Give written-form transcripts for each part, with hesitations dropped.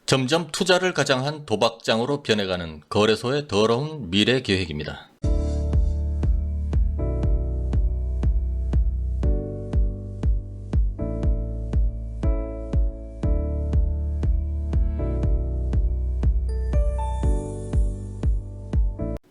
점점 투자를 가장한 도박장으로 변해가는 거래소의 더러운 미래 계획입니다.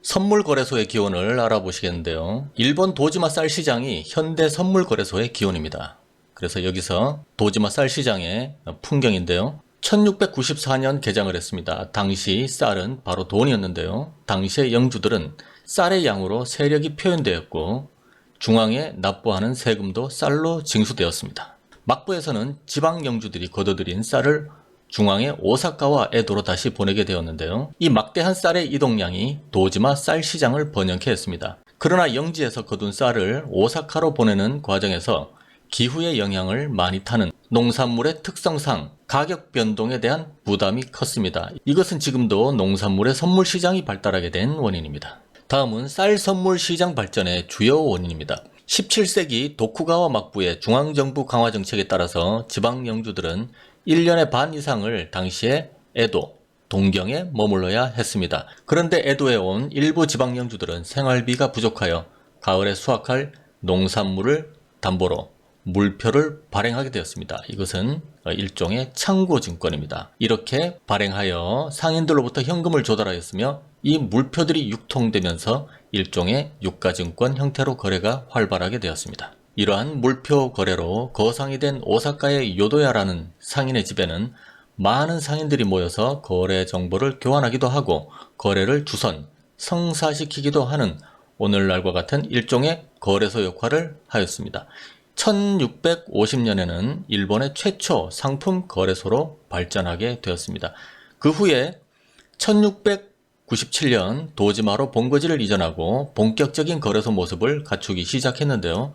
선물거래소의 기원을 알아보시겠는데요. 일본 도지마 쌀 시장이 현대 선물거래소의 기원입니다. 그래서 여기서 도지마 쌀 시장의 풍경인데요. 1694년 개장을 했습니다. 당시 쌀은 바로 돈이었는데요. 당시의 영주들은 쌀의 양으로 세력이 표현되었고 중앙에 납부하는 세금도 쌀로 징수되었습니다. 막부에서는 지방 영주들이 거둬들인 쌀을 중앙의 오사카와 에도로 다시 보내게 되었는데요. 이 막대한 쌀의 이동량이 도지마 쌀 시장을 번영케 했습니다. 그러나 영지에서 거둔 쌀을 오사카로 보내는 과정에서 기후의 영향을 많이 타는 농산물의 특성상 가격 변동에 대한 부담이 컸습니다. 이것은 지금도 농산물의 선물 시장이 발달하게 된 원인입니다. 다음은 쌀 선물 시장 발전의 주요 원인입니다. 17세기 도쿠가와 막부의 중앙정부 강화 정책에 따라서 지방 영주들은 1년의 반 이상을 당시에 에도, 동경에 머물러야 했습니다. 그런데 에도에 온 일부 지방 영주들은 생활비가 부족하여 가을에 수확할 농산물을 담보로 물표를 발행하게 되었습니다. 이것은 일종의 창고증권입니다. 이렇게 발행하여 상인들로부터 현금을 조달하였으며 이 물표들이 유통되면서 일종의 유가증권 형태로 거래가 활발하게 되었습니다. 이러한 물표 거래로 거상이 된 오사카의 요도야라는 상인의 집에는 많은 상인들이 모여서 거래 정보를 교환하기도 하고 거래를 주선, 성사시키기도 하는 오늘날과 같은 일종의 거래소 역할을 하였습니다. 1650년에는 일본의 최초 상품 거래소로 발전하게 되었습니다. 그 후에 1697년 도지마로 본거지를 이전하고 본격적인 거래소 모습을 갖추기 시작했는데요.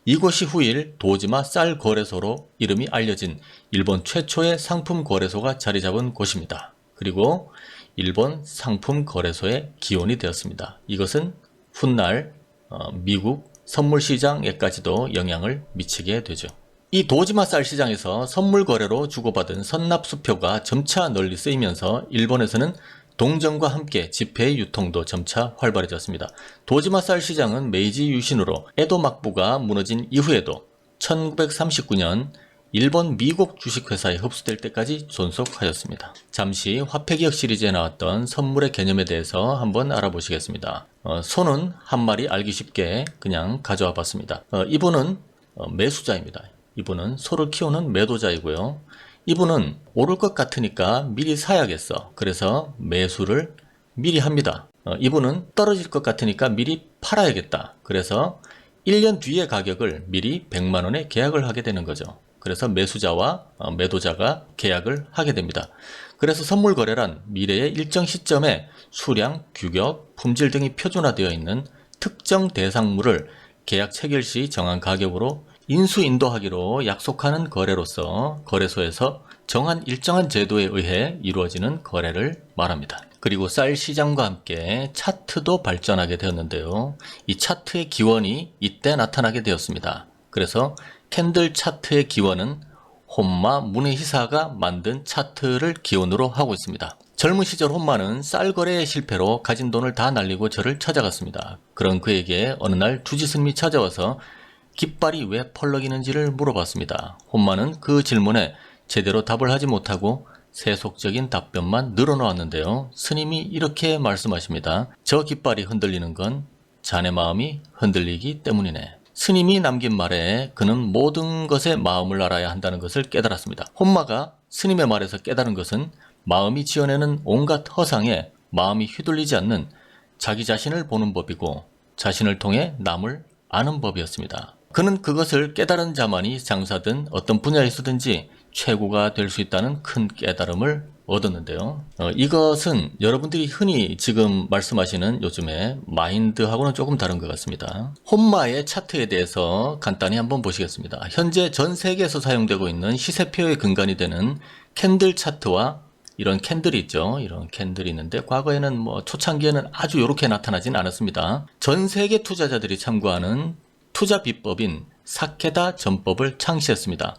이곳이 후일 도지마 쌀 거래소로 이름이 알려진 일본 최초의 상품 거래소가 자리 잡은 곳입니다. 그리고 일본 상품 거래소의 기원이 되었습니다. 이것은 훗날 미국 선물 시장에까지도 영향을 미치게 되죠. 이 도지마 쌀 시장에서 선물 거래로 주고받은 선납수표가 점차 널리 쓰이면서 일본에서는 동전과 함께 지폐의 유통도 점차 활발해졌습니다. 도지마 쌀 시장은 메이지 유신으로 에도 막부가 무너진 이후에도 1939년 일본 미국 주식회사에 흡수될 때까지 존속하였습니다. 잠시 화폐기억 시리즈에 나왔던 선물의 개념에 대해서 한번 알아보시겠습니다. 소는 한 마리 알기 쉽게 그냥 가져와 봤습니다. 이분은 매수자입니다. 이분은 소를 키우는 매도자이고요. 이분은 오를 것 같으니까 미리 사야겠어. 그래서 매수를 미리 합니다. 이분은 떨어질 것 같으니까 미리 팔아야겠다. 그래서 1년 뒤의 가격을 미리 100만 원에 계약을 하게 되는 거죠. 그래서 매수자와 매도자가 계약을 하게 됩니다. 그래서 선물 거래란 미래의 일정 시점에 수량, 규격, 품질 등이 표준화되어 있는 특정 대상물을 계약 체결 시 정한 가격으로 인수인도하기로 약속하는 거래로서 거래소에서 정한 일정한 제도에 의해 이루어지는 거래를 말합니다. 그리고 쌀 시장과 함께 차트도 발전하게 되었는데요. 이 차트의 기원이 이때 나타나게 되었습니다. 그래서 캔들 차트의 기원은 혼마 문해희사가 만든 차트를 기원으로 하고 있습니다. 젊은 시절 혼마는 쌀 거래의 실패로 가진 돈을 다 날리고 저를 찾아갔습니다. 그런 그에게 어느 날 주지스님이 찾아와서 깃발이 왜 펄럭이는지를 물어봤습니다. 혼마는 그 질문에 제대로 답을 하지 못하고 세속적인 답변만 늘어놓았는데요. 스님이 이렇게 말씀하십니다. 저 깃발이 흔들리는 건 자네 마음이 흔들리기 때문이네. 스님이 남긴 말에 그는 모든 것에 마음을 알아야 한다는 것을 깨달았습니다. 혼마가 스님의 말에서 깨달은 것은 마음이 지어내는 온갖 허상에 마음이 휘둘리지 않는 자기 자신을 보는 법이고 자신을 통해 남을 아는 법이었습니다. 그는 그것을 깨달은 자만이 장사든 어떤 분야에서든지 최고가 될 수 있다는 큰 깨달음을 얻었는데요. 이것은 여러분들이 흔히 지금 말씀하시는 요즘에 마인드하고는 조금 다른 것 같습니다. 혼마의 차트에 대해서 간단히 한번 보시겠습니다. 현재 전 세계에서 사용되고 있는 시세표의 근간이 되는 캔들 차트와 이런 캔들이 있죠. 이런 캔들이 있는데 과거에는 초창기에는 아주 이렇게 나타나진 않았습니다. 전 세계 투자자들이 참고하는 투자 비법인 사케다 전법을 창시했습니다.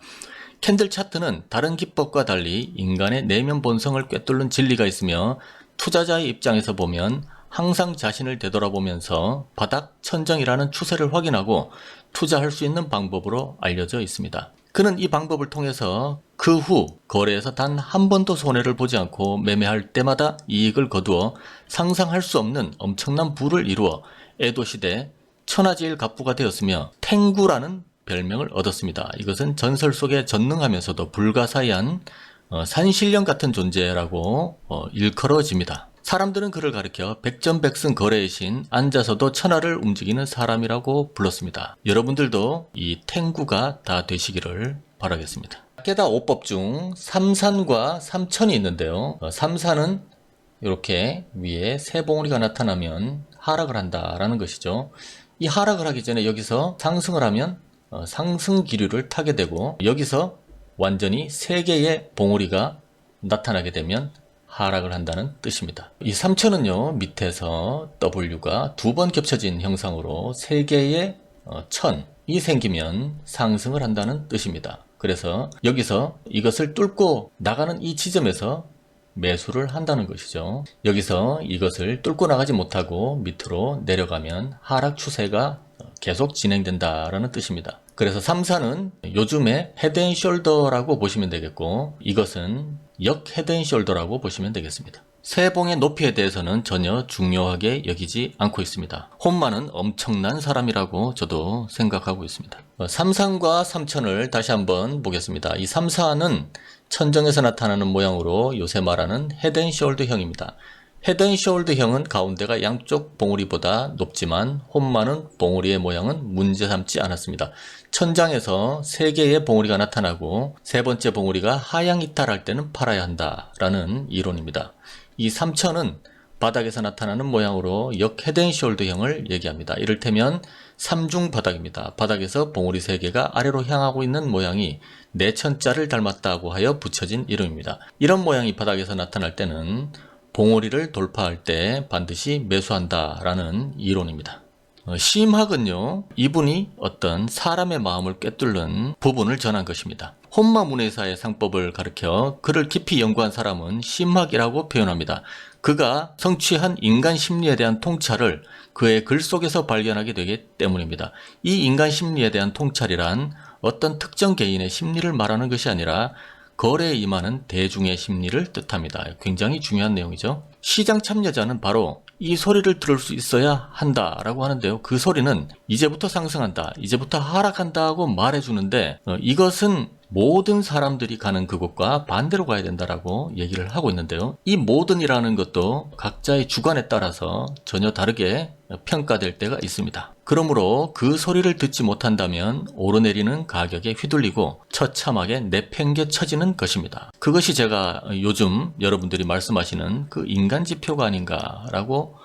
캔들 차트는 다른 기법과 달리 인간의 내면 본성을 꿰뚫는 진리가 있으며 투자자의 입장에서 보면 항상 자신을 되돌아보면서 바닥 천정이라는 추세를 확인하고 투자할 수 있는 방법으로 알려져 있습니다. 그는 이 방법을 통해서 그 후 거래에서 단 한 번도 손해를 보지 않고 매매할 때마다 이익을 거두어 상상할 수 없는 엄청난 부를 이루어 에도시대 천하제일 갑부가 되었으며 탱구라는 별명을 얻었습니다. 이것은 전설 속에 전능하면서도 불가사의한 산신령 같은 존재라고 일컬어집니다. 사람들은 그를 가리켜 백전백승 거래의 신, 앉아서도 천하를 움직이는 사람이라고 불렀습니다. 여러분들도 이 탱구가 다 되시기를 바라겠습니다. 깨다 5법 중 삼산과 삼천이 있는데요. 삼산은 이렇게 위에 세 봉우리가 나타나면 하락을 한다라는 것이죠. 이 하락을 하기 전에 여기서 상승을 하면 상승 기류를 타게 되고, 여기서 완전히 세 개의 봉우리가 나타나게 되면 하락을 한다는 뜻입니다. 이 삼천은요, 밑에서 W가 두 번 겹쳐진 형상으로 세 개의 천이 생기면 상승을 한다는 뜻입니다. 그래서 여기서 이것을 뚫고 나가는 이 지점에서 매수를 한다는 것이죠. 여기서 이것을 뚫고 나가지 못하고 밑으로 내려가면 하락 추세가 계속 진행된다라는 뜻입니다. 그래서 삼사는 요즘에 헤드앤숄더라고 보시면 되겠고, 이것은 역 헤드앤숄더라고 보시면 되겠습니다. 세 봉의 높이에 대해서는 전혀 중요하게 여기지 않고 있습니다. 혼마는 엄청난 사람이라고 저도 생각하고 있습니다. 삼산과 삼천을 다시 한번 보겠습니다. 이 삼사는 천정에서 나타나는 모양으로 요새 말하는 헤드앤숄더형입니다. 헤드앤숄더형은 가운데가 양쪽 봉우리보다 높지만 혼마는 봉우리의 모양은 문제 삼지 않았습니다. 천장에서 세 개의 봉우리가 나타나고 세 번째 봉우리가 하향 이탈할 때는 팔아야 한다라는 이론입니다. 이 삼천은 바닥에서 나타나는 모양으로 역 헤드앤숄더형을 얘기합니다. 이를테면 삼중 바닥입니다. 바닥에서 봉우리 3개가 아래로 향하고 있는 모양이 내천자를 닮았다고 하여 붙여진 이름입니다. 이런 모양이 바닥에서 나타날 때는 봉우리를 돌파할 때 반드시 매수한다라는 이론입니다. 시임학은요, 이분이 어떤 사람의 마음을 꿰뚫는 부분을 전한 것입니다. 혼마 문해사의 상법을 가르쳐 그를 깊이 연구한 사람은 시임학이라고 표현합니다. 그가 성취한 인간 심리에 대한 통찰을 그의 글 속에서 발견하게 되기 때문입니다. 이 인간 심리에 대한 통찰이란 어떤 특정 개인의 심리를 말하는 것이 아니라 거래에 임하는 대중의 심리를 뜻합니다. 굉장히 중요한 내용이죠. 시장 참여자는 바로 이 소리를 들을 수 있어야 한다라고 하는데요. 그 소리는 이제부터 상승한다, 이제부터 하락한다고 말해주는데, 이것은 모든 사람들이 가는 그곳과 반대로 가야 된다라고 얘기를 하고 있는데요. 이 모든이라는 것도 각자의 주관에 따라서 전혀 다르게 평가될 때가 있습니다. 그러므로 그 소리를 듣지 못한다면 오르내리는 가격에 휘둘리고 처참하게 내팽개쳐지는 것입니다. 그것이 제가 요즘 여러분들이 말씀하시는 그 인간 지표가 아닌가라고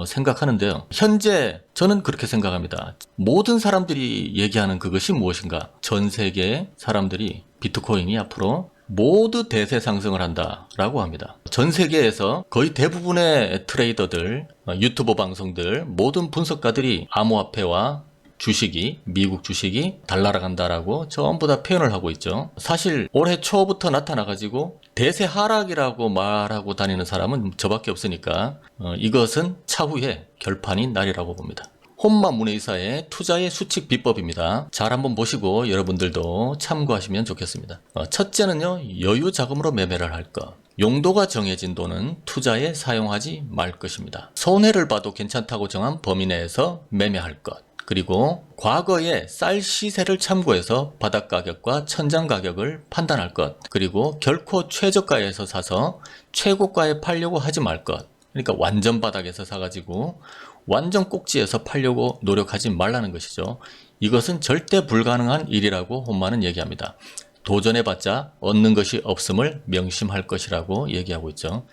생각하는데요. 현재 저는 그렇게 생각합니다. 모든 사람들이 얘기하는 그것이 무엇인가? 전 세계 사람들이 비트코인이 앞으로 모두 대세 상승을 한다라고 합니다. 전 세계에서 거의 대부분의 트레이더들, 유튜버 방송들, 모든 분석가들이 암호화폐와 주식이, 미국 주식이 달나라 간다라고 전부 다 표현을 하고 있죠. 사실 올해 초부터 나타나가지고 대세 하락이라고 말하고 다니는 사람은 저밖에 없으니까 이것은 차후에 결판이 날이라고 봅니다. 혼마 문해이사의 투자의 수칙 비법입니다. 잘 한번 보시고 여러분들도 참고하시면 좋겠습니다. 첫째는요, 여유 자금으로 매매를 할 것. 용도가 정해진 돈은 투자에 사용하지 말 것입니다. 손해를 봐도 괜찮다고 정한 범위 내에서 매매할 것. 그리고 과거의 쌀 시세를 참고해서 바닥 가격과 천장 가격을 판단할 것. 그리고 결코 최저가에서 사서 최고가에 팔려고 하지 말 것. 그러니까 완전 바닥에서 사가지고 완전 꼭지에서 팔려고 노력하지 말라는 것이죠. 이것은 절대 불가능한 일이라고 혼마는 얘기합니다. 도전해봤자 얻는 것이 없음을 명심할 것이라고 얘기하고 있죠.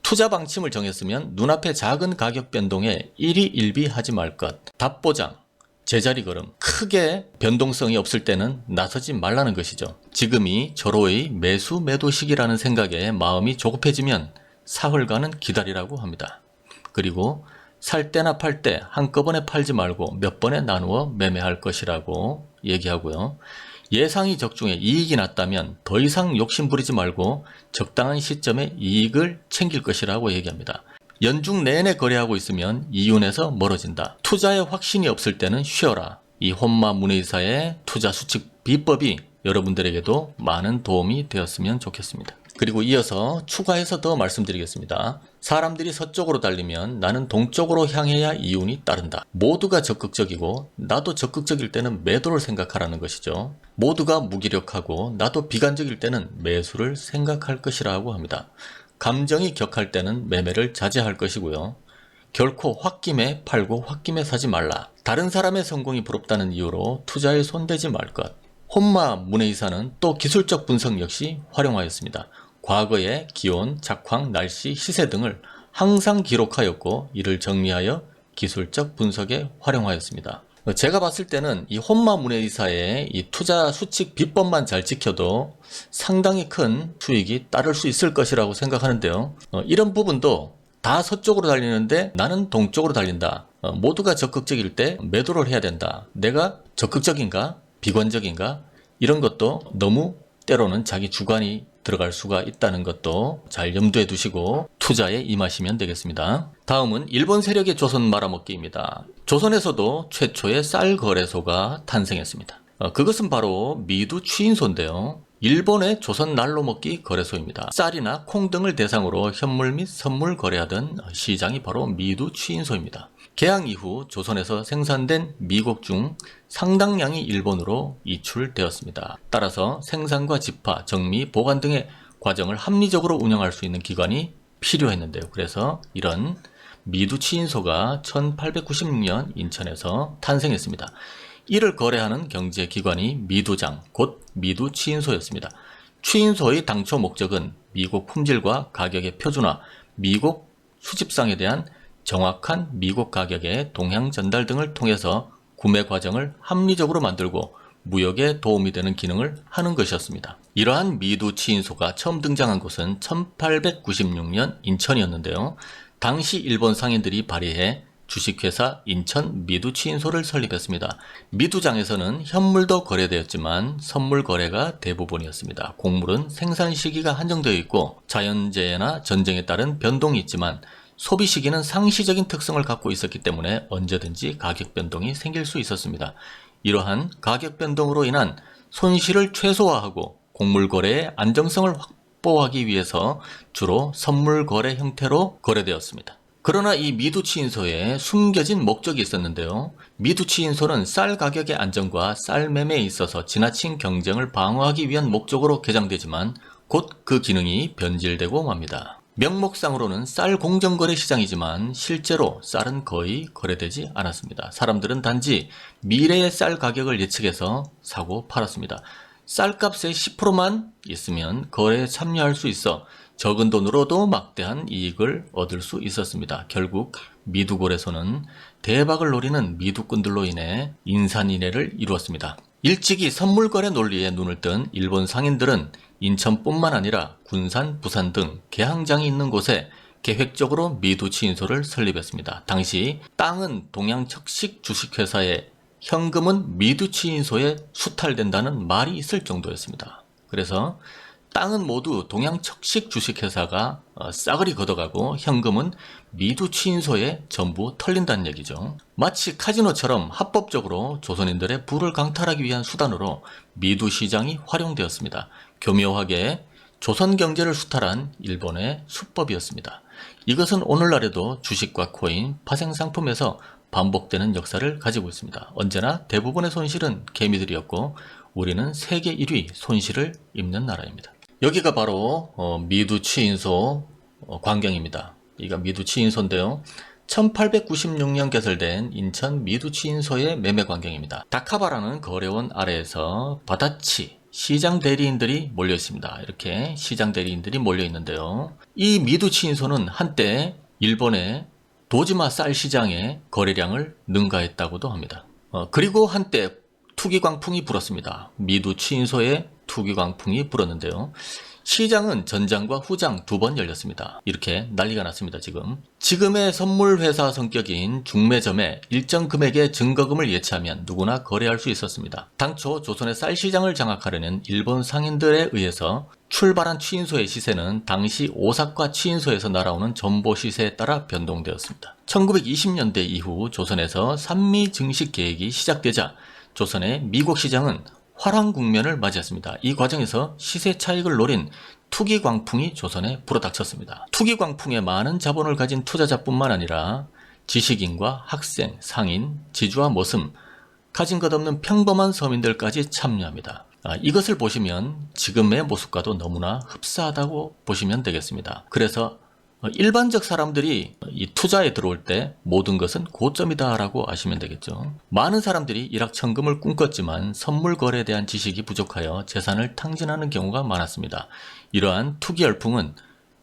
투자 방침을 정했으면 눈앞의 작은 가격 변동에 일희일비하지 말 것. 답보장, 제자리 걸음, 크게 변동성이 없을 때는 나서지 말라는 것이죠. 지금이 절호의 매수 매도 시기라는 생각에 마음이 조급해지면 사흘간은 기다리라고 합니다. 그리고 살 때나 팔 때 한꺼번에 팔지 말고 몇 번에 나누어 매매할 것이라고 얘기하고요. 예상이 적중해 이익이 났다면 더 이상 욕심부리지 말고 적당한 시점에 이익을 챙길 것이라고 얘기합니다. 연중 내내 거래하고 있으면 이윤에서 멀어진다. 투자에 확신이 없을 때는 쉬어라. 이 혼마 문의사의 투자 수칙 비법이 여러분들에게도 많은 도움이 되었으면 좋겠습니다. 그리고 이어서 추가해서 더 말씀드리겠습니다. 사람들이 서쪽으로 달리면 나는 동쪽으로 향해야 이윤이 따른다. 모두가 적극적이고 나도 적극적일 때는 매도를 생각하라는 것이죠. 모두가 무기력하고 나도 비관적일 때는 매수를 생각할 것이라고 합니다. 감정이 격할 때는 매매를 자제할 것이고요. 결코 홧김에 팔고 홧김에 사지 말라. 다른 사람의 성공이 부럽다는 이유로 투자에 손대지 말 것. 혼마 문의사는 또 기술적 분석 역시 활용하였습니다. 과거의 기온, 작황, 날씨, 시세 등을 항상 기록하였고 이를 정리하여 기술적 분석에 활용하였습니다. 제가 봤을 때는 이 혼마 문의사의 이 투자 수칙 비법만 잘 지켜도 상당히 큰 수익이 따를 수 있을 것이라고 생각하는데요. 이런 부분도 다 서쪽으로 달리는데 나는 동쪽으로 달린다. 모두가 적극적일 때 매도를 해야 된다. 내가 적극적인가? 비관적인가? 이런 것도 너무 때로는 자기 주관이 들어갈 수가 있다는 것도 잘 염두에 두시고 투자에 임하시면 되겠습니다. 다음은 일본 세력의 조선 말아먹기입니다. 조선에서도 최초의 쌀 거래소가 탄생했습니다. 그것은 바로 미두 추인소인데요. 일본의 조선 날로먹기 거래소입니다. 쌀이나 콩 등을 대상으로 현물 및 선물 거래하던 시장이 바로 미두 추인소입니다. 개항 이후 조선에서 생산된 미국 중 상당량이 일본으로 이출되었습니다. 따라서 생산과 집화, 정미, 보관 등의 과정을 합리적으로 운영할 수 있는 기관이 필요했는데요. 그래서 이런 미두 추인소가 1896년 인천에서 탄생했습니다. 이를 거래하는 경제기관이 미두장, 곧 미두 추인소였습니다. 추인소의 당초 목적은 미국 품질과 가격의 표준화, 미국 수집상에 대한 정확한 미국 가격의 동향 전달 등을 통해서 구매 과정을 합리적으로 만들고 무역에 도움이 되는 기능을 하는 것이었습니다. 이러한 미두 추인소가 처음 등장한 곳은 1896년 인천이었는데요. 당시 일본 상인들이 발의해 주식회사 인천 미두 추인소를 설립했습니다. 미두장에서는 현물도 거래되었지만 선물 거래가 대부분이었습니다. 곡물은 생산 시기가 한정되어 있고 자연재해나 전쟁에 따른 변동이 있지만 소비 시기는 상시적인 특성을 갖고 있었기 때문에 언제든지 가격 변동이 생길 수 있었습니다. 이러한 가격 변동으로 인한 손실을 최소화하고 곡물 거래의 안정성을 확보하기 위해서 주로 선물 거래 형태로 거래되었습니다. 그러나 이 미두 추인소에 숨겨진 목적이 있었는데요. 미두 추인소는 쌀 가격의 안정과 쌀 매매에 있어서 지나친 경쟁을 방어하기 위한 목적으로 개장되지만 곧 그 기능이 변질되고 맙니다. 명목상으로는 쌀 공정거래 시장이지만 실제로 쌀은 거의 거래되지 않았습니다. 사람들은 단지 미래의 쌀 가격을 예측해서 사고 팔았습니다. 쌀값의 10%만 있으면 거래에 참여할 수 있어 적은 돈으로도 막대한 이익을 얻을 수 있었습니다. 결국 미두거래소는 대박을 노리는 미두꾼들로 인해 인산인해를 이루었습니다. 일찍이 선물거래 논리에 눈을 뜬 일본 상인들은 인천뿐만 아니라 군산, 부산 등 개항장이 있는 곳에 계획적으로 미두 추인소를 설립했습니다. 당시 땅은 동양척식 주식회사에 현금은 미두 추인소에 수탈된다는 말이 있을 정도였습니다. 그래서 땅은 모두 동양척식 주식회사가 싸그리 걷어가고 현금은 미두 추인소에 전부 털린다는 얘기죠. 마치 카지노처럼 합법적으로 조선인들의 부를 강탈하기 위한 수단으로 미두 시장이 활용되었습니다. 교묘하게 조선 경제를 수탈한 일본의 수법이었습니다. 이것은 오늘날에도 주식과 코인, 파생상품에서 반복되는 역사를 가지고 있습니다. 언제나 대부분의 손실은 개미들이었고 우리는 세계 1위 손실을 입는 나라입니다. 여기가 바로 미두 추인소 광경입니다. 이가 미두 추인소인데요. 1896년 개설된 인천 미두 추인소의 매매 광경입니다. 다카바라는 거래원 아래에서 바다치 시장 대리인들이 몰려 있습니다. 이렇게 시장 대리인들이 몰려 있는데요. 이 미두 추인소는 한때 일본의 도지마 쌀 시장의 거래량을 능가했다고도 합니다. 그리고 한때 투기 광풍이 불었습니다. 미두 추인소에 투기 광풍이 불었는데요. 시장은 전장 후장 2번 열렸습니다. 이렇게 난리가 났습니다. 지금의 선물회사 성격인 중매점에 일정 금액의 증거금을 예치하면 누구나 거래할 수 있었습니다. 당초 조선의 쌀시장을 장악하려는 일본 상인들에 의해서 출발한 취인소의 시세는 당시 오사카 취인소에서 날아오는 전보 시세에 따라 변동되었습니다. 1920년대 이후 조선에서 산미 증식 계획이 시작되자 조선의 미국 시장은 화랑 국면을 맞이했습니다. 이 과정에서 시세 차익을 노린 투기 광풍이 조선에 불어닥쳤습니다. 투기 광풍에 많은 자본을 가진 투자자뿐만 아니라 지식인과 학생, 상인, 지주와 머슴, 가진 것 없는 평범한 서민들까지 참여합니다. 이것을 보시면 지금의 모습과도 너무나 흡사하다고 보시면 되겠습니다. 그래서 일반적 사람들이 이 투자에 들어올 때 모든 것은 고점이다 라고 아시면 되겠죠. 많은 사람들이 일확천금을 꿈꿨지만 선물 거래에 대한 지식이 부족하여 재산을 탕진하는 경우가 많았습니다. 이러한 투기 열풍은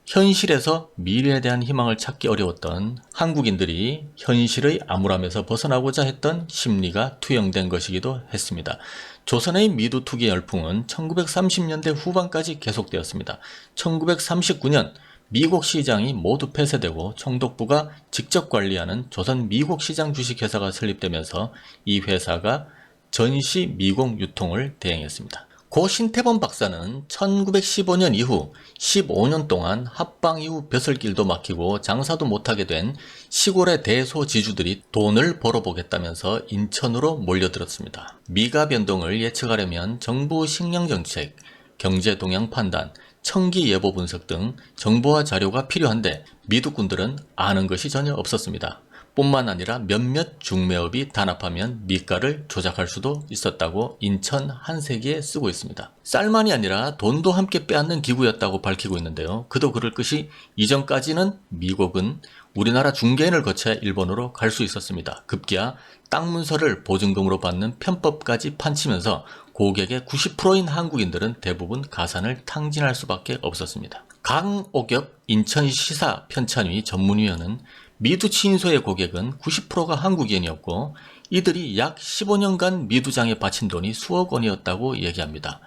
현실에서 미래에 대한 희망을 찾기 어려웠던 한국인들이 현실의 암울함에서 벗어나고자 했던 심리가 투영된 것이기도 했습니다. 조선의 미두 투기 열풍은 1930년대 후반까지 계속되었습니다. 1939년 미국 시장이 모두 폐쇄되고 총독부가 직접 관리하는 조선 미국 시장 주식회사가 설립되면서 이 회사가 전시 미국 유통을 대행했습니다. 고 신태범 박사는 1915년 이후 15년 동안 합방 이후 벼슬길도 막히고 장사도 못하게 된 시골의 대소지주들이 돈을 벌어보겠다면서 인천으로 몰려들었습니다. 미가 변동을 예측하려면 정부 식량정책, 경제 동향 판단, 청기 예보 분석 등 정보와 자료가 필요한데 미두꾼들은 아는 것이 전혀 없었습니다. 뿐만 아니라 몇몇 중매업이 단합하면 미가를 조작할 수도 있었다고 인천 한세기에 쓰고 있습니다. 쌀만이 아니라 돈도 함께 빼앗는 기구였다고 밝히고 있는데요. 그도 그럴 것이 이전까지는 미국은 우리나라 중개인을 거쳐 일본으로 갈 수 있었습니다. 급기야 땅 문서를 보증금으로 받는 편법까지 판치면서 고객의 90%인 한국인들은 대부분 가산을 탕진할 수밖에 없었습니다. 강옥엽 인천시사 편찬위 전문위원은 미두 취인소의 고객은 90%가 한국인이었고 이들이 약 15년간 미두장에 바친 돈이 수억 원이었다고 얘기합니다.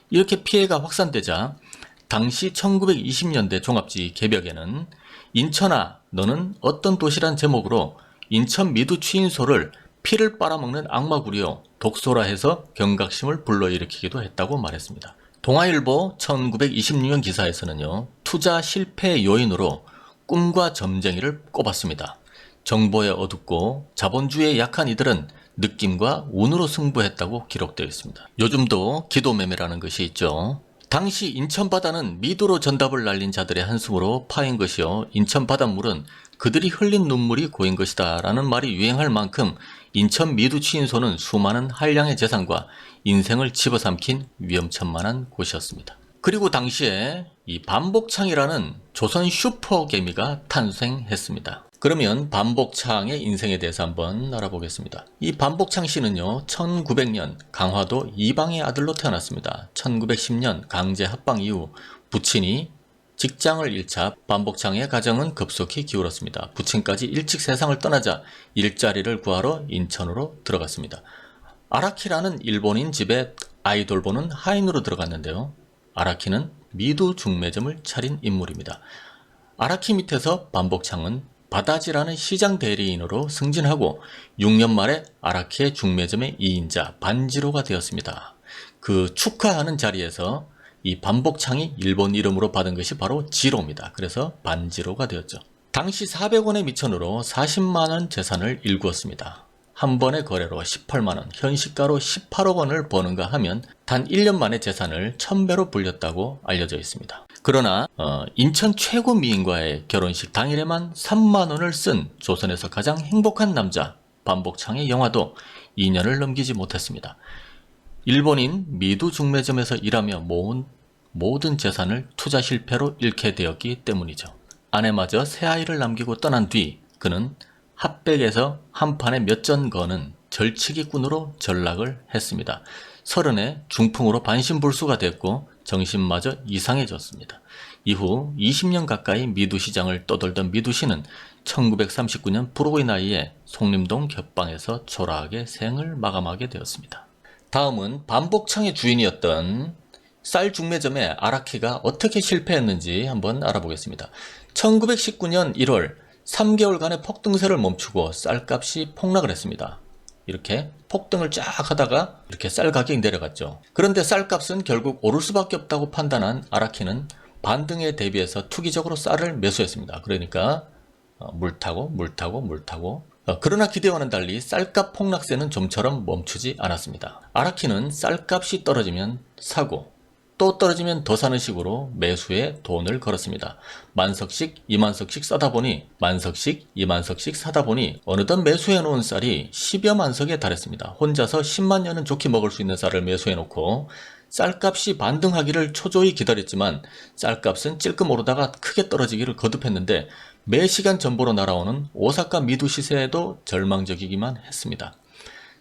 이렇게 피해가 확산되자 당시 1920년대 종합지 개벽에는 인천아 너는 어떤 도시란 제목으로 인천 미두 취인소를 피를 빨아먹는 악마구리요 독소라 해서 경각심을 불러일으키기도 했다고 말했습니다. 동아일보 1926년 기사에서는요. 투자 실패 요인으로 꿈과 점쟁이를 꼽았습니다. 정보에 어둡고 자본주의에 약한 이들은 느낌과 운으로 승부했다고 기록되어 있습니다. 요즘도 기도매매라는 것이 있죠. 당시 인천 바다는 미도로 전답을 날린 자들의 한숨으로 파인 것이요. 인천 바닷물은 그들이 흘린 눈물이 고인 것이다 라는 말이 유행할 만큼 인천 미두 취인소는 수많은 한량의 재산과 인생을 집어삼킨 위험천만한 곳이었습니다. 그리고 당시에 이 반복창이라는 조선 슈퍼개미가 탄생했습니다. 그러면 반복창의 인생에 대해서 한번 알아보겠습니다. 이 반복창 씨는요 1900년 강화도 이방의 아들로 태어났습니다. 1910년 강제 합방 이후 부친이 직장을 잃자 반복창의 가정은 급속히 기울었습니다. 부친까지 일찍 세상을 떠나자 일자리를 구하러 인천으로 들어갔습니다. 아라키라는 일본인 집에 아이돌 보는 하인으로 들어갔는데요. 아라키는 미두 중매점을 차린 인물입니다. 아라키 밑에서 반복창은 바다지라는 시장 대리인으로 승진하고 6년 만에 아라키의 중매점의 2인자 반지로가 되었습니다. 그 축하하는 자리에서 이 반복창이 일본 이름으로 받은 것이 바로 지로입니다. 그래서 반지로가 되었죠. 당시 400원의 미천으로 40만원 재산을 일구었습니다. 한 번의 거래로 18만원, 현시가로 18억 원을 버는가 하면 단 1년 만에 재산을 1000배로 불렸다고 알려져 있습니다. 그러나 인천 최고 미인과의 결혼식 당일에만 3만원을 쓴 조선에서 가장 행복한 남자 반복창의 영화도 2년을 넘기지 못했습니다. 일본인 미두 중매점에서 일하며 모은 모든 재산을 투자 실패로 잃게 되었기 때문이죠. 아내마저 새 아이를 남기고 떠난 뒤 그는 핫백에서 한 판에 몇 전 거는 절치기꾼으로 전락을 했습니다. 30에 중풍으로 반신불수가 됐고 정신마저 이상해졌습니다. 이후 20년 가까이 미두시장을 떠돌던 미두씨는 1939년 불어의 나이에 송림동 겹방에서 초라하게 생을 마감하게 되었습니다. 다음은 반복창의 주인이었던 쌀 중매점에 아라키가 어떻게 실패했는지 한번 알아보겠습니다. 1919년 1월 3개월간의 폭등세를 멈추고 쌀값이 폭락을 했습니다. 이렇게 폭등을 쫙 하다가 이렇게 쌀 가격이 내려갔죠. 그런데 쌀값은 결국 오를 수밖에 없다고 판단한 아라키는 반등에 대비해서 투기적으로 쌀을 매수했습니다. 그러니까 물 타고 그러나 기대와는 달리 쌀값 폭락세는 좀처럼 멈추지 않았습니다. 아라키는 쌀값이 떨어지면 사고 또 떨어지면 더 사는 식으로 매수에 돈을 걸었습니다. 만석씩 2만석씩 사다 보니 어느덧 매수해 놓은 쌀이 10여 만석에 달했습니다. 혼자서 10만 년은 좋게 먹을 수 있는 쌀을 매수해 놓고 쌀값이 반등하기를 초조히 기다렸지만 쌀값은 찔끔 오르다가 크게 떨어지기를 거듭했는데 매시간 전보로 날아오는 오사카 미두 시세에도 절망적이기만 했습니다.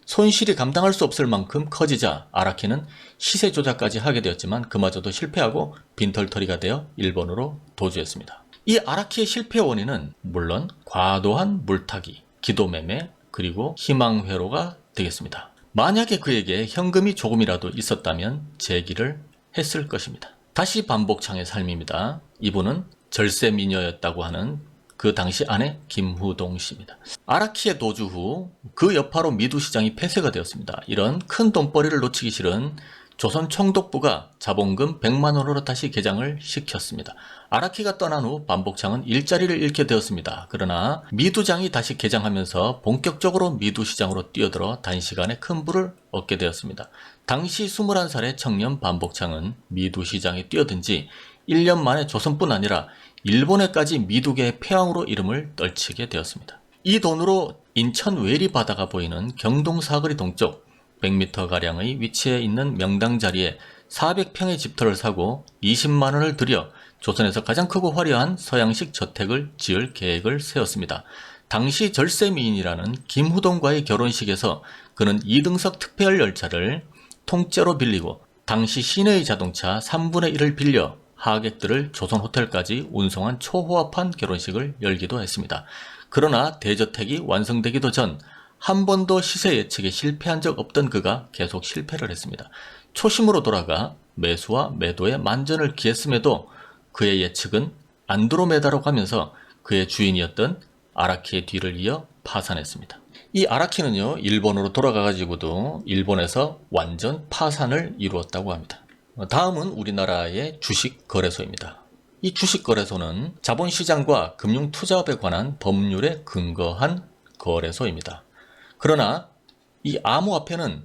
손실이 감당할 수 없을 만큼 커지자 아라키는 시세 조작까지 하게 되었지만 그마저도 실패하고 빈털터리가 되어 일본으로 도주했습니다. 이 아라키의 실패 원인은 물론 과도한 물타기, 기도매매, 그리고 희망회로가 되겠습니다. 만약에 그에게 현금이 조금이라도 있었다면 재기를 했을 것입니다. 다시 반복창의 삶입니다. 이분은 절세 미녀였다고 하는 그 당시 아내 김후동 씨입니다. 아라키의 도주 후 그 여파로 미두시장이 폐쇄가 되었습니다. 이런 큰 돈벌이를 놓치기 싫은 조선 총독부가 자본금 100만 원으로 다시 개장을 시켰습니다. 아라키가 떠난 후 반복창은 일자리를 잃게 되었습니다. 그러나 미두장이 다시 개장하면서 본격적으로 미두시장으로 뛰어들어 단시간에 큰 부를 얻게 되었습니다. 당시 21살의 청년 반복창은 미두시장에 뛰어든 지 1년 만에 조선뿐 아니라 일본에까지 미두계의 폐왕으로 이름을 떨치게 되었습니다. 이 돈으로 인천 외리바다가 보이는 경동 사거리 동쪽 100m가량의 위치에 있는 명당 자리에 400평의 집터를 사고 20만 원을 들여 조선에서 가장 크고 화려한 서양식 저택을 지을 계획을 세웠습니다. 당시 절세미인이라는 김후동과의 결혼식에서 그는 2등석 특별 열차를 통째로 빌리고 당시 시내의 자동차 3분의 1을 빌려 하객들을 조선 호텔까지 운송한 초호화판 결혼식을 열기도 했습니다. 그러나 대저택이 완성되기도 전 한 번도 시세 예측에 실패한 적 없던 그가 계속 실패를 했습니다. 초심으로 돌아가 매수와 매도에 만전을 기했음에도 그의 예측은 안드로메다로 가면서 그의 주인이었던 아라키의 뒤를 이어 파산했습니다. 이 아라키는요, 일본으로 돌아가가지고도 일본에서 완전 파산을 이루었다고 합니다. 다음은 우리나라의 주식거래소입니다. 이 주식거래소는 자본시장과 금융투자업에 관한 법률에 근거한 거래소입니다. 그러나 이 암호화폐는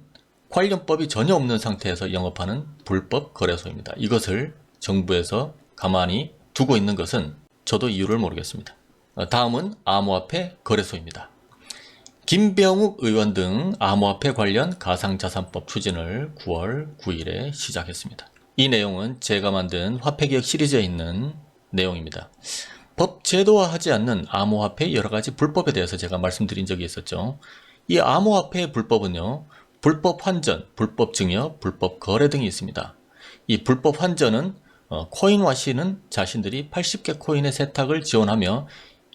관련법이 전혀 없는 상태에서 영업하는 불법 거래소입니다. 이것을 정부에서 가만히 두고 있는 것은 저도 이유를 모르겠습니다. 다음은 암호화폐 거래소입니다. 김병욱 의원 등 암호화폐 관련 가상자산법 추진을 9월 9일에 시작했습니다. 이 내용은 제가 만든 화폐개혁 시리즈에 있는 내용입니다. 법 제도화하지 않는 암호화폐의 여러가지 불법에 대해서 제가 말씀드린 적이 있었죠. 이 암호화폐의 불법은요, 불법 환전, 불법 증여, 불법 거래 등이 있습니다. 이 불법 환전은 코인와시는 자신들이 80개 코인의 세탁을 지원하며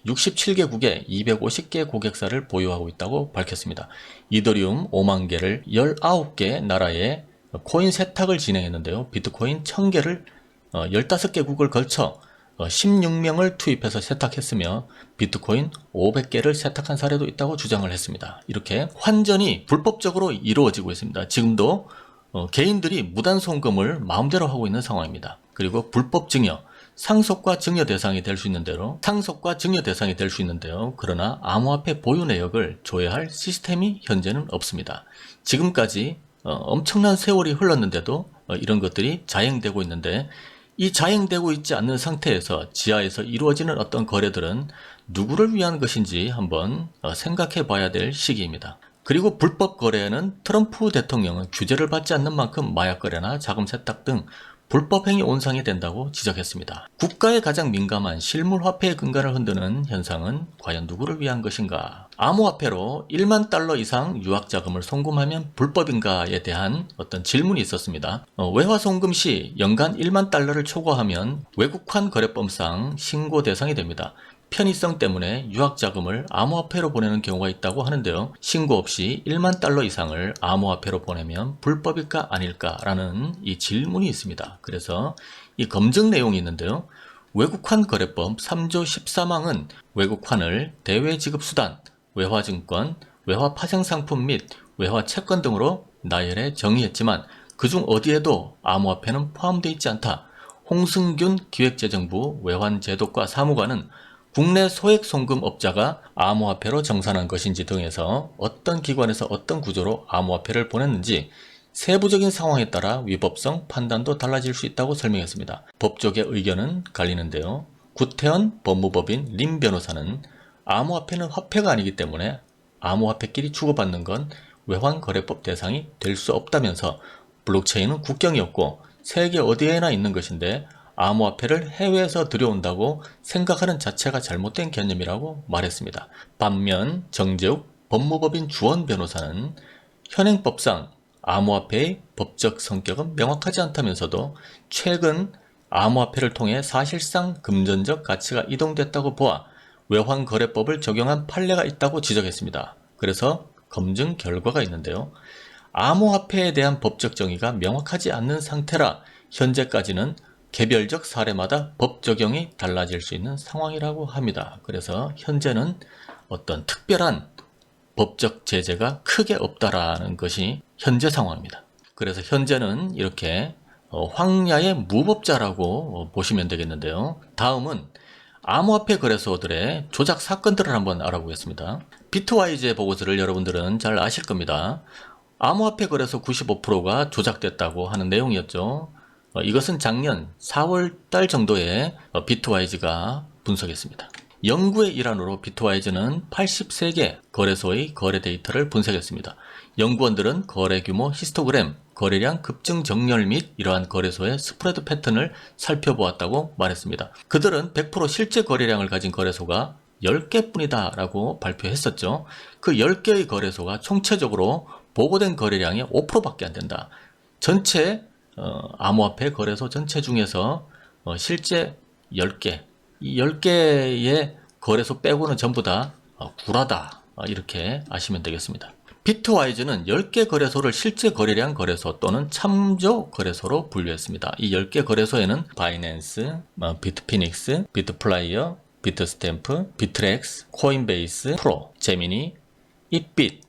67개국에 250개 고객사를 보유하고 있다고 밝혔습니다. 이더리움 5만 개를 19개 나라에 코인 세탁을 진행했는데요. 비트코인 1000개를 15개국을 걸쳐 16명을 투입해서 세탁했으며 비트코인 500개를 세탁한 사례도 있다고 주장을 했습니다. 이렇게 환전이 불법적으로 이루어지고 있습니다. 지금도 개인들이 무단송금을 마음대로 하고 있는 상황입니다. 그리고 불법 증여, 상속과 증여 대상이 될 수 있는데요. 그러나 암호화폐 보유 내역을 조회할 시스템이 현재는 없습니다. 지금까지 엄청난 세월이 흘렀는데도 이런 것들이 자행되고 있는데, 이 자행되고 있지 않는 상태에서 지하에서 이루어지는 어떤 거래들은 누구를 위한 것인지 한번 생각해 봐야 될 시기입니다. 그리고 불법 거래에는 트럼프 대통령은 규제를 받지 않는 만큼 마약 거래나 자금 세탁 등 불법 행위 온상이 된다고 지적했습니다. 국가에 가장 민감한 실물 화폐의 근간을 흔드는 현상은 과연 누구를 위한 것인가? 암호화폐로 1만 달러 이상 유학 자금을 송금하면 불법인가에 대한 어떤 질문이 있었습니다. 외화 송금 시 연간 1만 달러를 초과하면 외국환 거래법상 신고 대상이 됩니다. 편의성 때문에 유학자금을 암호화폐로 보내는 경우가 있다고 하는데요. 신고 없이 1만 달러 이상을 암호화폐로 보내면 불법일까 아닐까라는 이 질문이 있습니다. 그래서 이 검증 내용이 있는데요. 외국환 거래법 3조 14항은 외국환을 대외지급수단, 외화증권, 외화파생상품 및 외화채권 등으로 나열해 정의했지만 그중 어디에도 암호화폐는 포함되어 있지 않다. 홍승균 기획재정부 외환제도과 사무관은 국내 소액송금업자가 암호화폐로 정산한 것인지 등에서 어떤 기관에서 어떤 구조로 암호화폐를 보냈는지 세부적인 상황에 따라 위법성 판단도 달라질 수 있다고 설명했습니다. 법조계 의견은 갈리는데요. 구태헌 법무법인 림 변호사는 암호화폐는 화폐가 아니기 때문에 암호화폐끼리 주고받는 건 외환거래법 대상이 될 수 없다면서 블록체인은 국경이 없고 세계 어디에나 있는 것인데 암호화폐를 해외에서 들여온다고 생각하는 자체가 잘못된 개념이라고 말했습니다. 반면 정재욱 법무법인 주원 변호사는 현행법상 암호화폐의 법적 성격은 명확하지 않다면서도 최근 암호화폐를 통해 사실상 금전적 가치가 이동됐다고 보아 외환거래법을 적용한 판례가 있다고 지적했습니다. 그래서 검증 결과가 있는데요. 암호화폐에 대한 법적 정의가 명확하지 않는 상태라 현재까지는 개별적 사례마다 법 적용이 달라질 수 있는 상황이라고 합니다. 그래서 현재는 어떤 특별한 법적 제재가 크게 없다라는 것이 현재 상황입니다. 그래서 현재는 이렇게 황야의 무법자라고 보시면 되겠는데요. 다음은 암호화폐 거래소들의 조작 사건들을 한번 알아보겠습니다. 비트와이즈의 보고서를 여러분들은 잘 아실 겁니다. 암호화폐 거래소 95%가 조작됐다고 하는 내용이었죠. 이것은 작년 4월 달 정도에 비트와이즈가 분석했습니다. 연구의 일환으로 비트와이즈는 83개 거래소의 거래 데이터를 분석했습니다. 연구원들은 거래 규모 히스토그램, 거래량 급증 정렬 및 이러한 거래소의 스프레드 패턴을 살펴보았다고 말했습니다. 그들은 100% 실제 거래량을 가진 거래소가 10개뿐이다 라고 발표했었죠. 그 10개의 거래소가 총체적으로 보고된 거래량의 5%밖에 안 된다. 전체 암호화폐 거래소 전체 중에서 실제 10개, 이 10개의 거래소 빼고는 전부 다 구라다. 이렇게 아시면 되겠습니다. 비트와이즈는 10개 거래소를 실제 거래량 거래소 또는 참조 거래소로 분류했습니다. 이 10개 거래소에는 바이낸스, 비트피닉스, 비트플라이어, 비트스탬프, 비트렉스, 코인베이스, 프로, 제미니, 이빗,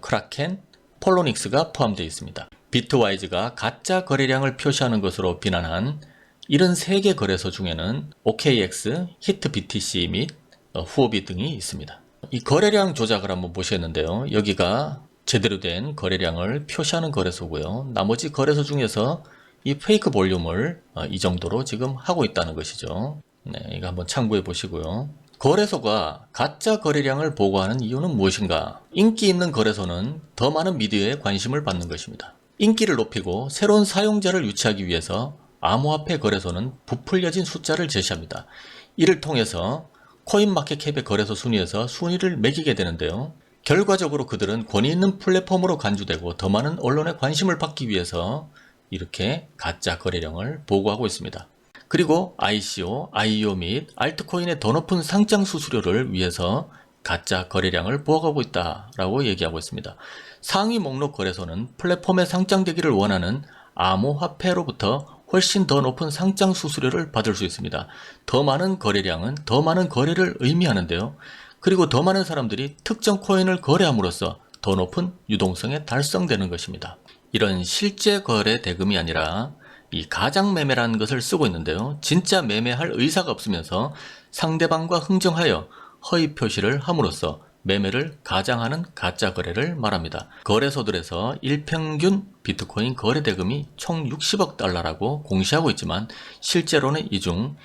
크라켄, 폴로닉스가 포함되어 있습니다. 비트와이즈가 가짜 거래량을 표시하는 것으로 비난한 73개 거래소 중에는 OKX, 히트BTC 및 후오비 등이 있습니다. 이 거래량 조작을 한번 보셨는데요. 여기가 제대로 된 거래량을 표시하는 거래소고요. 나머지 거래소 중에서 이 페이크 볼륨을 이 정도로 지금 하고 있다는 것이죠. 네, 이거 한번 참고해 보시고요. 거래소가 가짜 거래량을 보고하는 이유는 무엇인가? 인기 있는 거래소는 더 많은 미디어에 관심을 받는 것입니다. 인기를 높이고 새로운 사용자를 유치하기 위해서 암호화폐 거래소는 부풀려진 숫자를 제시합니다. 이를 통해서 코인마켓캡의 거래소 순위에서 순위를 매기게 되는데요. 결과적으로 그들은 권위 있는 플랫폼으로 간주되고 더 많은 언론의 관심을 받기 위해서 이렇게 가짜 거래량을 보고하고 있습니다. 그리고 ICO, IEO 및 알트코인의 더 높은 상장 수수료를 위해서 가짜 거래량을 보고하고 있다라고 얘기하고 있습니다. 상위 목록 거래소는 플랫폼에 상장되기를 원하는 암호화폐로부터 훨씬 더 높은 상장 수수료를 받을 수 있습니다. 더 많은 거래량은 더 많은 거래를 의미하는데요. 그리고 더 많은 사람들이 특정 코인을 거래함으로써 더 높은 유동성에 달성되는 것입니다. 이런 실제 거래 대금이 아니라 이 가장 매매라는 것을 쓰고 있는데요. 진짜 매매할 의사가 없으면서 상대방과 흥정하여 허위 표시를 함으로써 매매를 가장하는 가짜 거래를 말합니다. 거래소들에서 일평균 비트코인 거래 대금이 총 60억 달러라고 공시하고 있지만 실제로는 이 중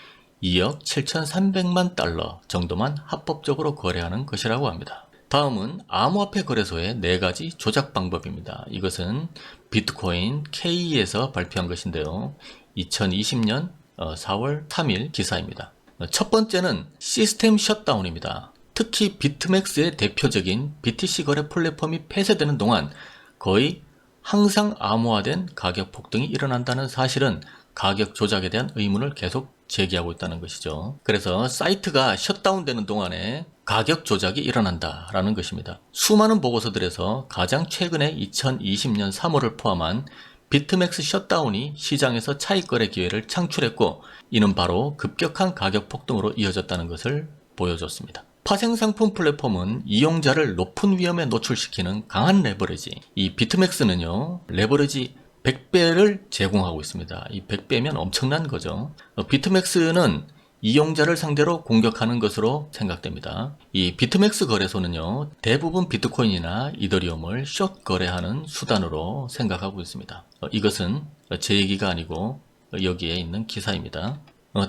2억 7,300만 달러 정도만 합법적으로 거래하는 것이라고 합니다. 다음은 암호화폐 거래소의 4가지 조작 방법입니다. 이것은 비트코인 K에서 발표한 것인데요. 2020년 4월 3일 기사입니다. 첫 번째는 시스템 셧다운입니다. 특히 비트맥스의 대표적인 BTC 거래 플랫폼이 폐쇄되는 동안 거의 항상 암호화된 가격 폭등이 일어난다는 사실은 가격 조작에 대한 의문을 계속 제기하고 있다는 것이죠. 그래서 사이트가 셧다운되는 동안에 가격 조작이 일어난다라는 것입니다. 수많은 보고서들에서 가장 최근에 2020년 3월을 포함한 비트맥스 셧다운이 시장에서 차익 거래 기회를 창출했고, 이는 바로 급격한 가격 폭등으로 이어졌다는 것을 보여줬습니다. 파생상품 플랫폼은 이용자를 높은 위험에 노출시키는 강한 레버리지, 이 비트맥스는요 레버리지 100배를 제공하고 있습니다. 이 100배면 엄청난 거죠. 비트맥스는 이용자를 상대로 공격하는 것으로 생각됩니다. 이 비트맥스 거래소는요 대부분 비트코인이나 이더리움을 숏 거래하는 수단으로 생각하고 있습니다. 이것은 제 얘기가 아니고 여기에 있는 기사입니다.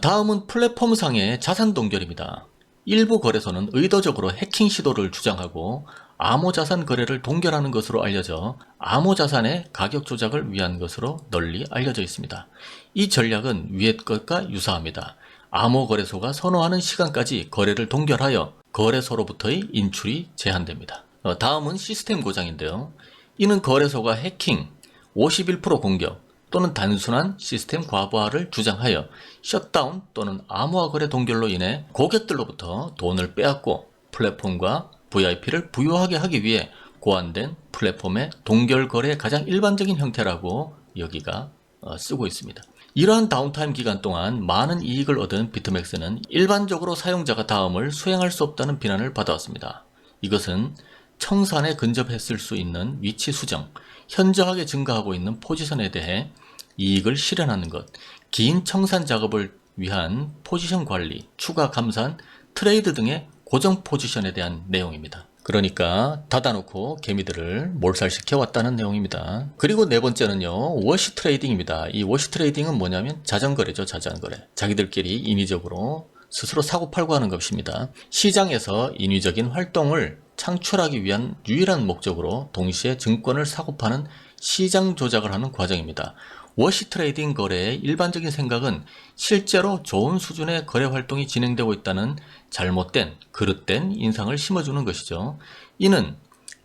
다음은 플랫폼상의 자산 동결입니다. 일부 거래소는 의도적으로 해킹 시도를 주장하고 암호자산 거래를 동결하는 것으로 알려져 암호자산의 가격 조작을 위한 것으로 널리 알려져 있습니다. 이 전략은 위의 것과 유사합니다. 암호거래소가 선호하는 시간까지 거래를 동결하여 거래소로부터의 인출이 제한됩니다. 다음은 시스템 고장인데요. 이는 거래소가 해킹, 51% 공격 또는 단순한 시스템 과부하를 주장하여 셧다운 또는 암호화 거래 동결로 인해 고객들로부터 돈을 빼앗고 플랫폼과 VIP를 부유하게 하기 위해 고안된 플랫폼의 동결 거래의 가장 일반적인 형태라고 여기가 쓰고 있습니다. 이러한 다운타임 기간 동안 많은 이익을 얻은 비트맥스는 일반적으로 사용자가 다음을 수행할 수 없다는 비난을 받아왔습니다. 이것은 청산에 근접했을 수 있는 위치 수정, 현저하게 증가하고 있는 포지션에 대해 이익을 실현하는 것, 긴 청산 작업을 위한 포지션 관리, 추가 감산, 트레이드 등의 고정 포지션에 대한 내용입니다. 그러니까 닫아놓고 개미들을 몰살시켜 왔다는 내용입니다. 그리고 네 번째는요, 워시 트레이딩입니다. 이 워시 트레이딩은 뭐냐면 자전거래죠, 자전거래. 자기들끼리 인위적으로 스스로 사고팔고 하는 것입니다. 시장에서 인위적인 활동을 창출하기 위한 유일한 목적으로 동시에 증권을 사고파는 시장 조작을 하는 과정입니다. 워시 트레이딩 거래의 일반적인 생각은 실제로 좋은 수준의 거래 활동이 진행되고 있다는 잘못된, 그릇된 인상을 심어주는 것이죠. 이는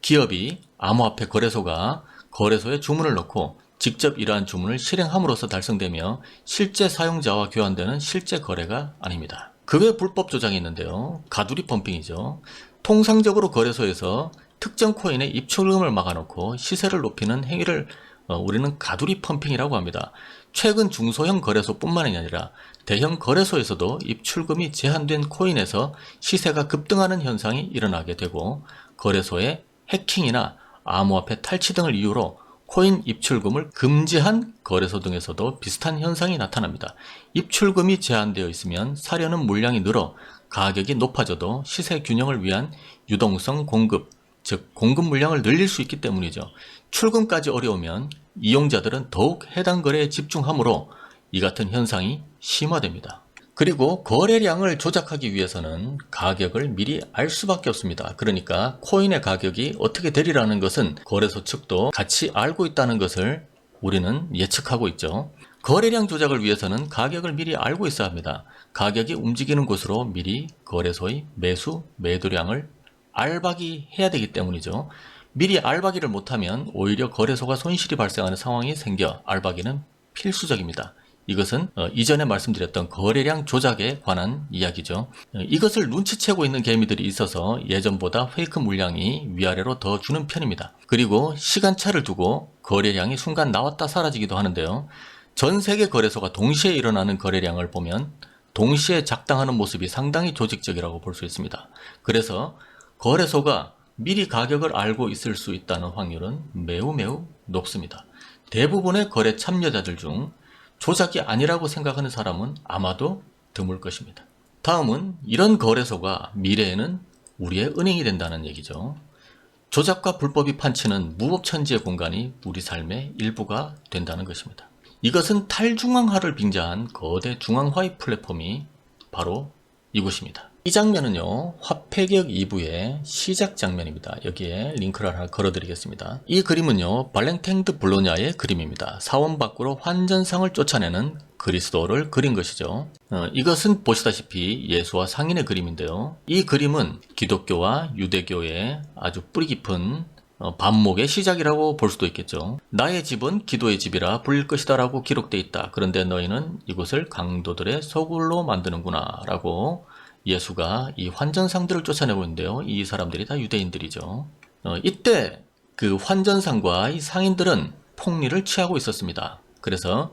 기업이 암호화폐 거래소가 거래소에 주문을 넣고 직접 이러한 주문을 실행함으로써 달성되며 실제 사용자와 교환되는 실제 거래가 아닙니다. 그 외 불법 조작이 있는데요. 가두리 펌핑이죠. 통상적으로 거래소에서 특정 코인의 입출금을 막아놓고 시세를 높이는 행위를 우리는 가두리 펌핑이라고 합니다. 최근 중소형 거래소뿐만이 아니라 대형 거래소에서도 입출금이 제한된 코인에서 시세가 급등하는 현상이 일어나게 되고, 거래소의 해킹이나 암호화폐 탈취 등을 이유로 코인 입출금을 금지한 거래소 등에서도 비슷한 현상이 나타납니다. 입출금이 제한되어 있으면 사려는 물량이 늘어 가격이 높아져도 시세 균형을 위한 유동성 공급, 즉 공급 물량을 늘릴 수 있기 때문이죠. 출금까지 어려우면 이용자들은 더욱 해당 거래에 집중하므로 이 같은 현상이 심화됩니다. 그리고 거래량을 조작하기 위해서는 가격을 미리 알 수밖에 없습니다. 그러니까 코인의 가격이 어떻게 되리라는 것은 거래소 측도 같이 알고 있다는 것을 우리는 예측하고 있죠. 거래량 조작을 위해서는 가격을 미리 알고 있어야 합니다. 가격이 움직이는 곳으로 미리 거래소의 매수, 매도량을 알박이 해야 되기 때문이죠. 미리 알박이를 못하면 오히려 거래소가 손실이 발생하는 상황이 생겨 알박이는 필수적입니다. 이것은 이전에 말씀드렸던 거래량 조작에 관한 이야기죠. 이것을 눈치채고 있는 개미들이 있어서 예전보다 페이크 물량이 위아래로 더 주는 편입니다. 그리고 시간차를 두고 거래량이 순간 나왔다 사라지기도 하는데요. 전 세계 거래소가 동시에 일어나는 거래량을 보면 동시에 작당하는 모습이 상당히 조직적이라고 볼 수 있습니다. 그래서 거래소가 미리 가격을 알고 있을 수 있다는 확률은 매우 높습니다. 대부분의 거래 참여자들 중 조작이 아니라고 생각하는 사람은 아마도 드물 것입니다. 다음은 이런 거래소가 미래에는 우리의 은행이 된다는 얘기죠. 조작과 불법이 판치는 무법천지의 공간이 우리 삶의 일부가 된다는 것입니다. 이것은 탈중앙화를 빙자한 거대 중앙화의 플랫폼이 바로 이곳입니다. 이 장면은요, 화폐개혁 2부의 시작 장면입니다. 여기에 링크를 하나 걸어드리겠습니다. 이 그림은요, 발랭탱드 블로냐의 그림입니다. 사원 밖으로 환전상을 쫓아내는 그리스도를 그린 것이죠. 이것은 보시다시피 예수와 상인의 그림인데요. 이 그림은 기독교와 유대교의 아주 뿌리 깊은 반목의 시작이라고 볼 수도 있겠죠. 나의 집은 기도의 집이라 불릴 것이다 라고 기록되어 있다. 그런데 너희는 이곳을 강도들의 소굴로 만드는구나 라고 예수가 이 환전상들을 쫓아내고 있는데요. 이 사람들이 다 유대인들이죠. 이때 그 환전상과 이 상인들은 폭리를 취하고 있었습니다. 그래서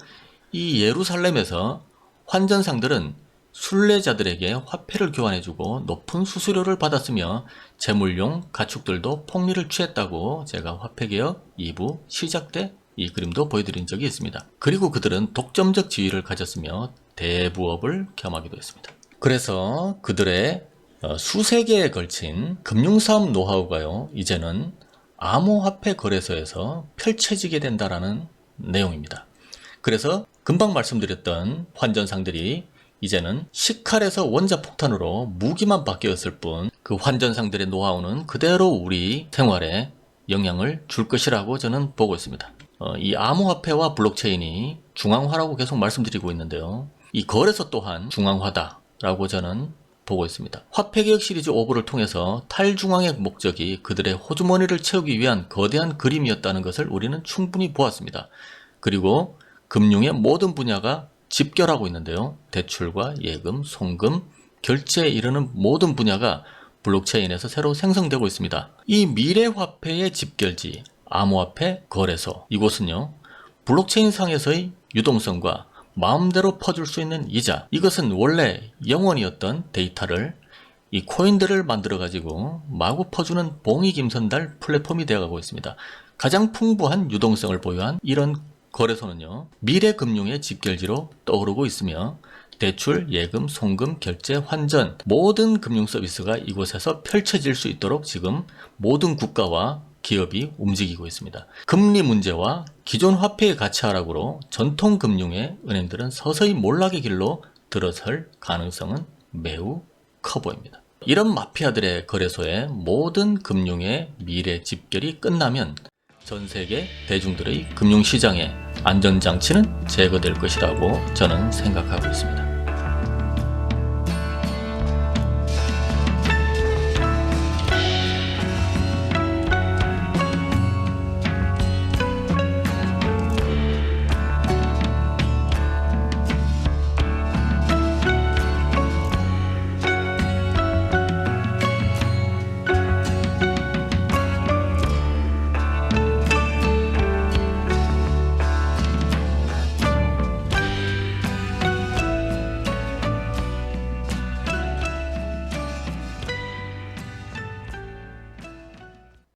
이 예루살렘에서 환전상들은 순례자들에게 화폐를 교환해주고 높은 수수료를 받았으며 재물용 가축들도 폭리를 취했다고 제가 화폐개혁 2부 시작 때 이 그림도 보여드린 적이 있습니다. 그리고 그들은 독점적 지위를 가졌으며 대부업을 겸하기도 했습니다. 그래서 그들의 수세기에 걸친 금융사업 노하우가요, 이제는 암호화폐 거래소에서 펼쳐지게 된다라는 내용입니다. 그래서 금방 말씀드렸던 환전상들이 이제는 시칼에서 원자폭탄으로 무기만 바뀌었을 뿐 그 환전상들의 노하우는 그대로 우리 생활에 영향을 줄 것이라고 저는 보고 있습니다. 이 암호화폐와 블록체인이 중앙화라고 계속 말씀드리고 있는데요. 이 거래소 또한 중앙화다라고 저는 보고 있습니다. 화폐개혁 시리즈 5부를 통해서 탈중앙의 목적이 그들의 호주머니를 채우기 위한 거대한 그림이었다는 것을 우리는 충분히 보았습니다. 그리고 금융의 모든 분야가 집결하고 있는데요. 대출과 예금, 송금, 결제에 이르는 모든 분야가 블록체인에서 새로 생성되고 있습니다. 이 미래화폐의 집결지, 암호화폐 거래소, 이곳은요, 블록체인 상에서의 유동성과 마음대로 퍼줄 수 있는 이자, 이것은 원래 영원이었던 데이터를 이 코인들을 만들어 가지고 마구 퍼주는 봉이김선달 플랫폼이 되어가고 있습니다. 가장 풍부한 유동성을 보유한 이런 거래소는요, 미래금융의 집결지로 떠오르고 있으며 대출, 예금, 송금, 결제, 환전 모든 금융 서비스가 이곳에서 펼쳐질 수 있도록 지금 모든 국가와 기업이 움직이고 있습니다. 금리 문제와 기존 화폐의 가치 하락으로 전통 금융의 은행들은 서서히 몰락의 길로 들어설 가능성은 매우 커 보입니다. 이런 마피아들의 거래소에 모든 금융의 미래 집결이 끝나면 전 세계 대중들의 금융시장의 안전장치는 제거될 것이라고 저는 생각하고 있습니다.